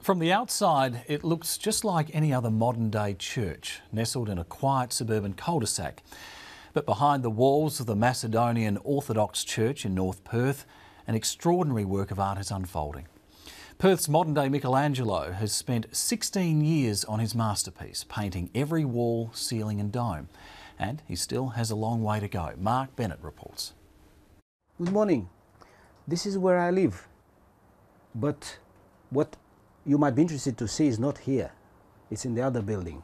From the outside, it looks just like any other modern-day church, nestled in a quiet suburban cul-de-sac. But behind the walls of the Macedonian Orthodox Church in North Perth, an extraordinary work of art is unfolding. Perth's modern-day Michelangelo has spent 16 years on his masterpiece, painting every wall, ceiling and dome. And he still has a long way to go. Mark Bennett reports. Good morning. This is where I live. But what you might be interested to see is not here. It's in the other building.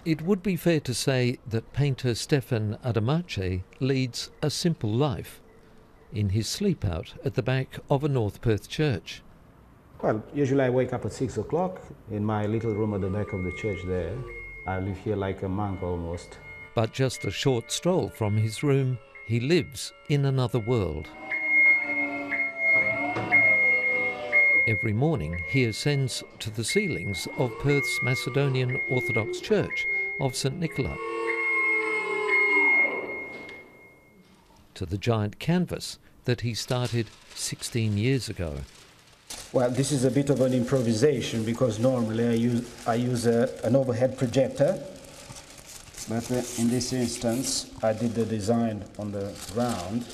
It would be fair to say that painter Stefan Adamache leads a simple life in his sleep out at the back of a North Perth church. Well, usually I wake up at 6 o'clock in my little room at the back of the church there. I live here like a monk almost. But just a short stroll from his room, he lives in another world. Every morning he ascends to the ceilings of Perth's Macedonian Orthodox Church of St Nicola, to the giant canvas that he started 16 years ago. Well, this is a bit of an improvisation because normally I use an overhead projector, but in this instance I did the design on the ground.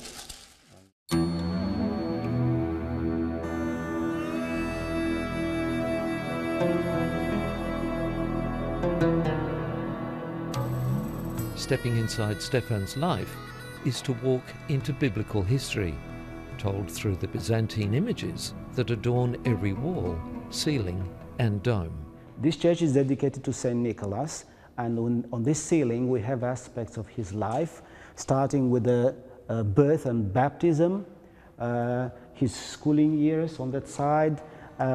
Stepping inside Stefan's life is to walk into biblical history, told through the Byzantine images that adorn every wall, ceiling and dome. This church is dedicated to St. Nicholas, and on this ceiling we have aspects of his life, starting with the birth and baptism, his schooling years on that side,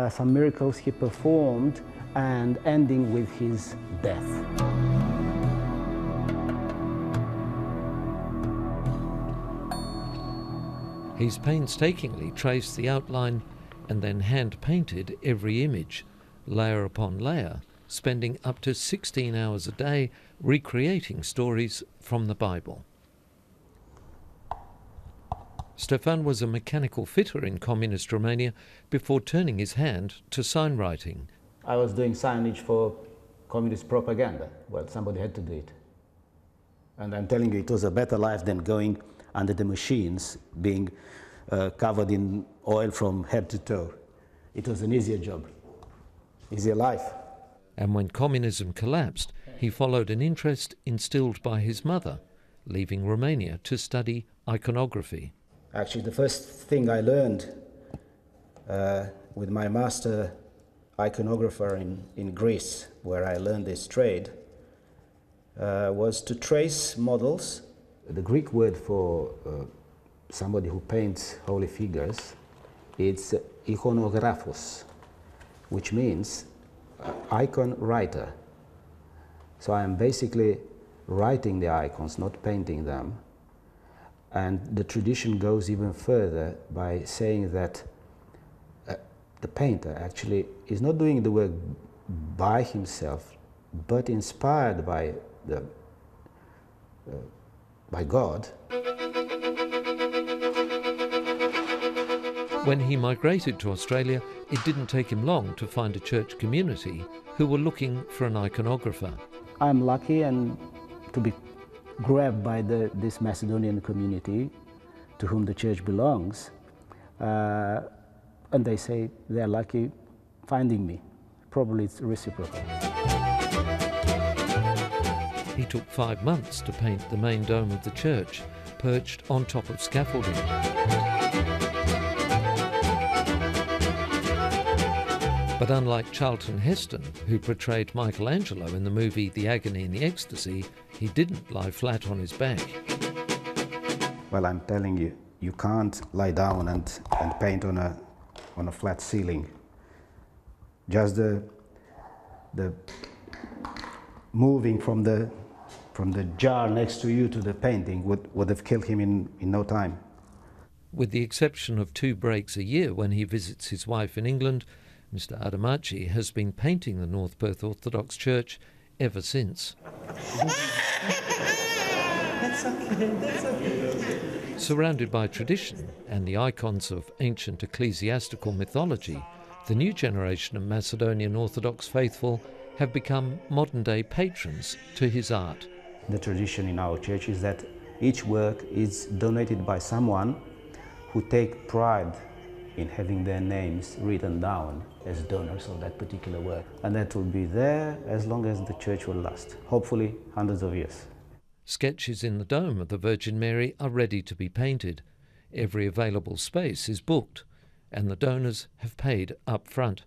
some miracles he performed, and ending with his death. He's painstakingly traced the outline and then hand-painted every image, layer upon layer, spending up to 16 hours a day recreating stories from the Bible. Stefan was a mechanical fitter in communist Romania before turning his hand to signwriting. I was doing signage for communist propaganda. Well, somebody had to do it. And I'm telling you, it was a better life than going under the machines, being covered in oil from head to toe. It was an easier job, easier life. And when communism collapsed, he followed an interest instilled by his mother, leaving Romania to study iconography. Actually, the first thing I learned with my master iconographer in Greece, where I learned this trade, was to trace models. The Greek word for somebody who paints holy figures, it's iconographos, which means icon writer. So I am basically writing the icons, not painting them. And the tradition goes even further by saying that the painter actually is not doing the work by himself, but inspired by God. When he migrated to Australia, it didn't take him long to find a church community who were looking for an iconographer. I'm lucky and to be grabbed by this Macedonian community to whom the church belongs. And they say they're lucky finding me. Probably it's reciprocal. He took 5 months to paint the main dome of the church, perched on top of scaffolding. But unlike Charlton Heston, who portrayed Michelangelo in the movie The Agony and the Ecstasy, he didn't lie flat on his back. Well, I'm telling you, you can't lie down and paint on a flat ceiling. Just the moving from the jar next to you to the painting would have killed him in no time. With the exception of 2 breaks a year when he visits his wife in England, Mr. Adamache has been painting the North Perth Orthodox Church ever since. That's okay, that's okay. Surrounded by tradition and the icons of ancient ecclesiastical mythology, the new generation of Macedonian Orthodox faithful have become modern-day patrons to his art. The tradition in our church is that each work is donated by someone who take pride in having their names written down as donors of that particular work. And that will be there as long as the church will last, hopefully hundreds of years. Sketches in the dome of the Virgin Mary are ready to be painted. Every available space is booked, and the donors have paid up front.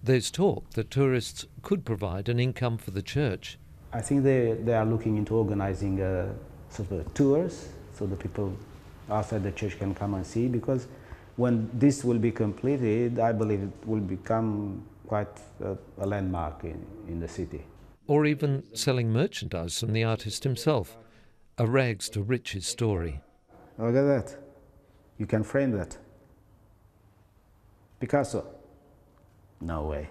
There's talk that tourists could provide an income for the church. I think they are looking into organizing sort of tours so the people outside the church can come and see, because when this will be completed, I believe it will become quite a landmark in the city. Or even selling merchandise from the artist himself, a rags to riches story. Look at that. You can frame that. Picasso? No way.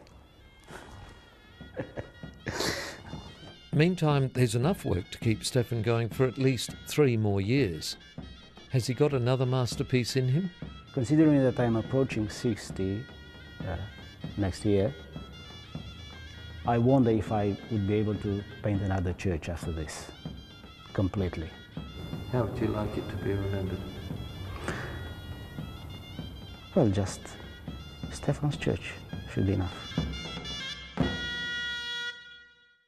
Meantime, there's enough work to keep Stefan going for at least 3 more years. Has he got another masterpiece in him? Considering that I'm approaching 60 next year, I wonder if I would be able to paint another church after this, completely. How would you like it to be remembered? Well, just Stefan's church should be enough.